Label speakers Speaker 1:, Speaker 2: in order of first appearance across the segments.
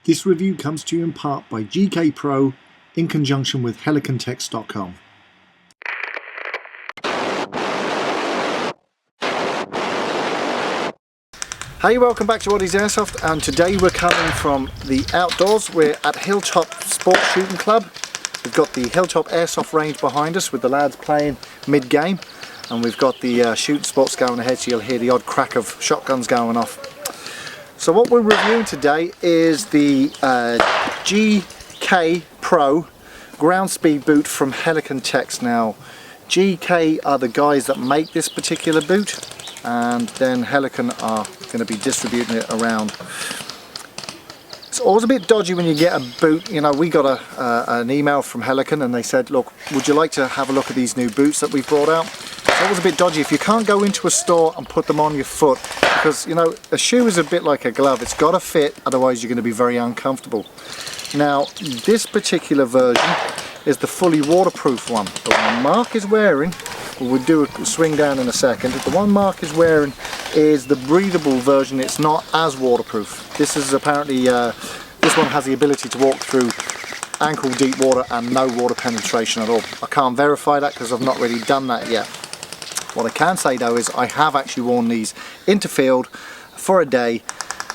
Speaker 1: This review comes to you in part by GK Pro in conjunction with Helikon-Tex.com. Hey, welcome back to Oddie's Airsoft, and today we're coming from the outdoors. We're at Hilltop Sports Shooting Club. We've got the Hilltop Airsoft range behind us with the lads playing mid-game, and we've got the shooting sports going ahead, so you'll hear the odd crack of shotguns going off. So what we're reviewing today is the GK Pro GroundSpeed boot from Helikon-Tex. Now, GK are the guys that make this particular boot, and then Helikon are going to be distributing it around. It's always a bit dodgy when you get a boot. You know, we got an email from Helikon and they said, look, would you like to have a look at these new boots that we've brought out? It's always a bit dodgy if you can't go into a store and put them on your foot, because, you know, a shoe is a bit like a glove. It's got to fit, otherwise you're going to be very uncomfortable. Now, this particular version is the fully waterproof one. The one Mark is wearing, we'll do a swing down in a second, the one Mark is wearing is the breathable version. It's not as waterproof. This is apparently, this one has the ability to walk through ankle deep water and no water penetration at all. I can't verify that because I've not really done that yet. What I can say though is I have actually worn these into field for a day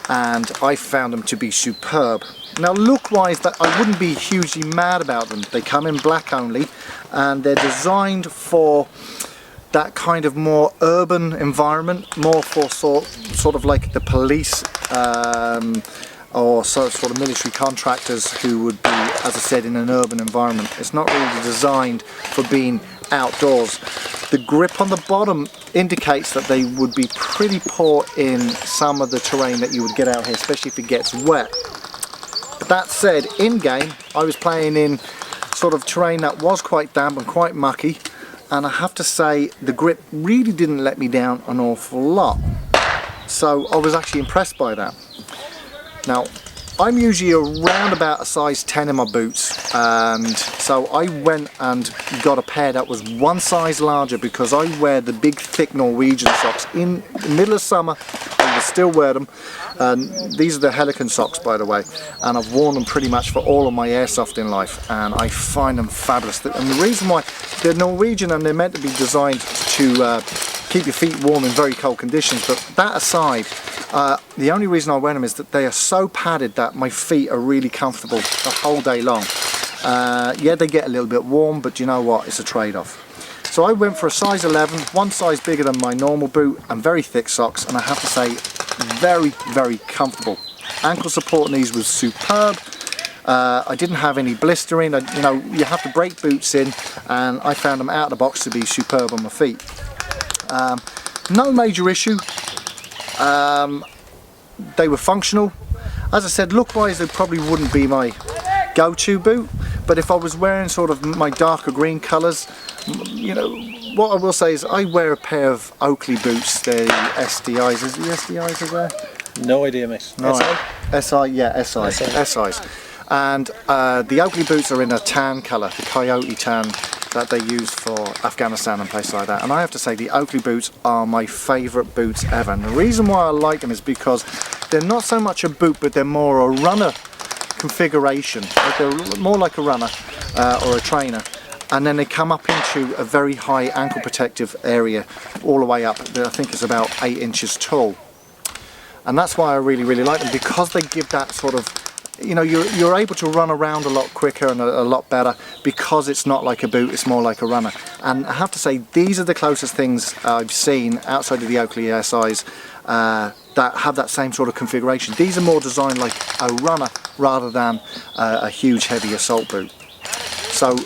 Speaker 1: and I found them to be superb. Now, look wise, that I wouldn't be hugely mad about them. They come in black only and they're designed for that kind of more urban environment, more for sort of like the police or sort of military contractors who would be, as I said, in an urban environment. It's not really designed for being outdoors. The grip on the bottom indicates that they would be pretty poor in some of the terrain that you would get out here, especially if it gets wet. But that said, in game I was playing in sort of terrain that was quite damp and quite mucky, and I have to say the grip really didn't let me down an awful lot. So I was actually impressed by that. Now, I'm usually around about a size 10 in my boots, and so I went and got a pair that was one size larger because I wear the big thick Norwegian socks. In the middle of summer I will still wear them. These are the Helikon socks, by the way, and I've worn them pretty much for all of my airsoft in life, and I find them fabulous. And the reason why, they're Norwegian and they're meant to be designed to keep your feet warm in very cold conditions, but that aside, the only reason I wear them is that they are so padded that my feet are really comfortable the whole day long. Yeah, they get a little bit warm, but you know what, it's a trade-off. So I went for a size 11, one size bigger than my normal boot, and very thick socks, and I have to say, very, very comfortable. Ankle support in these was superb. I didn't have any blistering. You know, you have to break boots in, and I found them out of the box to be superb on my feet. No major issue. They were functional. As I said, look-wise, they probably wouldn't be my go-to boot, but if I was wearing sort of my darker green colours, you know, what I will say is I wear a pair of Oakley boots. They're the SDIs. Is the SDIs are there?
Speaker 2: No idea, mate.
Speaker 1: No. SI? Yeah, SIs. And the Oakley boots are in a tan colour, the coyote tan that they use for Afghanistan and places like that. And I have to say, the Oakley boots are my favourite boots ever. And the reason why I like them is because they're not so much a boot, but they're more a runner configuration. Like they're more like a runner or a trainer. And then they come up into a very high ankle protective area, all the way up. I think it's about 8 inches tall. And that's why I really, really like them, because they give that sort of, you know, you're able to run around a lot quicker and a lot better, because it's not like a boot, it's more like a runner. And I have to say, these are the closest things I've seen outside of the Oakley SIs that have that same sort of configuration. These are more designed like a runner rather than a huge heavy assault boot. So,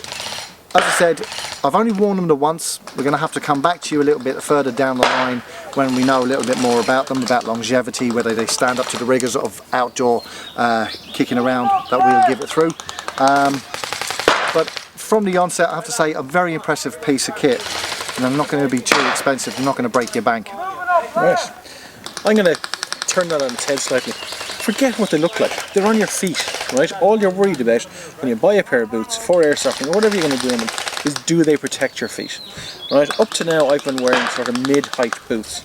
Speaker 1: as I said, I've only worn them the once. We're going to have to come back to you a little bit further down the line when we know a little bit more about them, about longevity, whether they stand up to the rigours of outdoor kicking around, that we'll give it through. But from the onset, I have to say, a very impressive piece of kit, and they're not going to be too expensive. They're not going to break your bank.
Speaker 2: Right. I'm going to turn that on its head slightly. Forget what they look like. They're on your feet, right? All you're worried about when you buy a pair of boots for airsofting or whatever you're going to do in them is, do they protect your feet? Right? Up to now, I've been wearing sort of mid-height boots,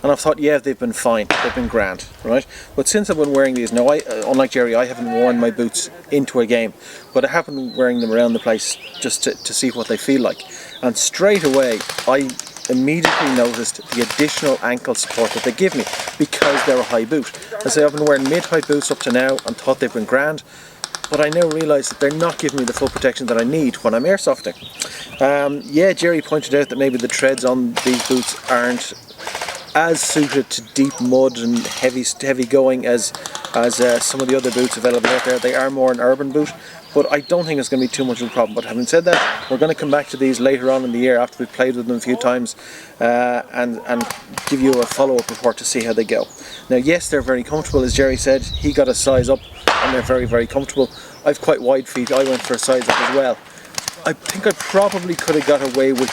Speaker 2: and I've thought, yeah, they've been fine, they've been grand, right? But since I've been wearing these, now unlike Jerry, I haven't worn my boots into a game, but I have been wearing them around the place just to see what they feel like. And straight away, I immediately noticed the additional ankle support that they give me because they're a high boot. I say I've been wearing mid-height boots up to now and thought they've been grand, but I now realise that they're not giving me the full protection that I need when I'm airsofting. Yeah, Jerry pointed out that maybe the treads on these boots aren't as suited to deep mud and heavy going as some of the other boots available out there. They are more an urban boot, but I don't think it's going to be too much of a problem. But having said that, we're going to come back to these later on in the year after we've played with them a few times and give you a follow-up report to see how they go. Now yes, they're very comfortable, as Jerry said. He got a size up and they're very, very comfortable. I've quite wide feet, I went for a size up as well. I think I probably could have got away with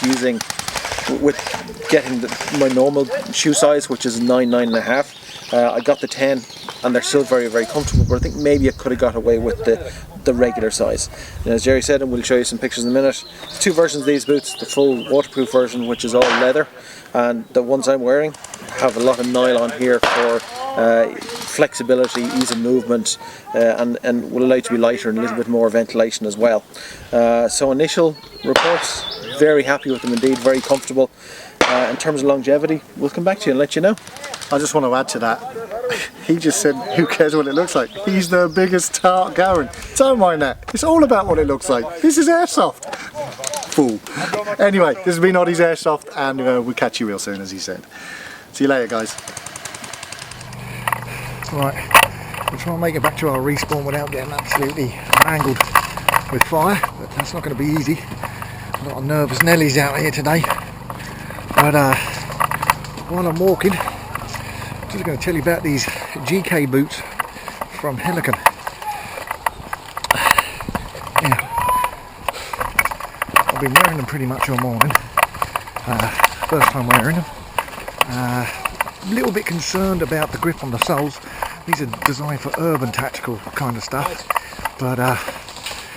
Speaker 2: getting my normal shoe size, which is 9.5. I got the 10 and they're still very, very comfortable, but I think maybe I could have got away with the regular size. And as Jerry said, and we'll show you some pictures in a minute, there's two versions of these boots: the full waterproof version, which is all leather, and the ones I'm wearing have a lot of nylon here for flexibility, ease of movement, and will allow you to be lighter and a little bit more ventilation as well. So initial reports, very happy with them indeed, very comfortable. In terms of longevity, we'll come back to you and let you know.
Speaker 1: I just want to add to that. He just said, who cares what it looks like? He's the biggest tart going. Don't mind that. It's all about what it looks like. This is airsoft. Fool. Anyway, this has been Oddie's Airsoft, and we'll catch you real soon, as he said. See you later, guys.
Speaker 3: Right, we'll try and make it back to our respawn without getting absolutely mangled with fire, but that's not going to be easy. A lot of nervous Nellies out here today. But while I'm walking, I'm just going to tell you about these GK boots from Helikon. Now, I've been wearing them pretty much all morning. First time wearing them. A little bit concerned about the grip on the soles. These are designed for urban tactical kind of stuff, but I'm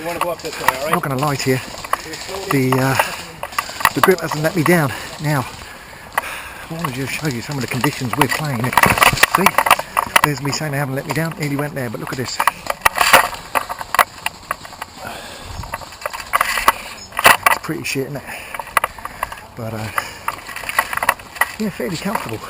Speaker 3: not going to lie to you, the grip hasn't let me down. Now, I want to just show you some of the conditions we're playing in. See, there's me saying they haven't let me down, nearly went there, but look at this. It's pretty shit, isn't it? But yeah, fairly comfortable.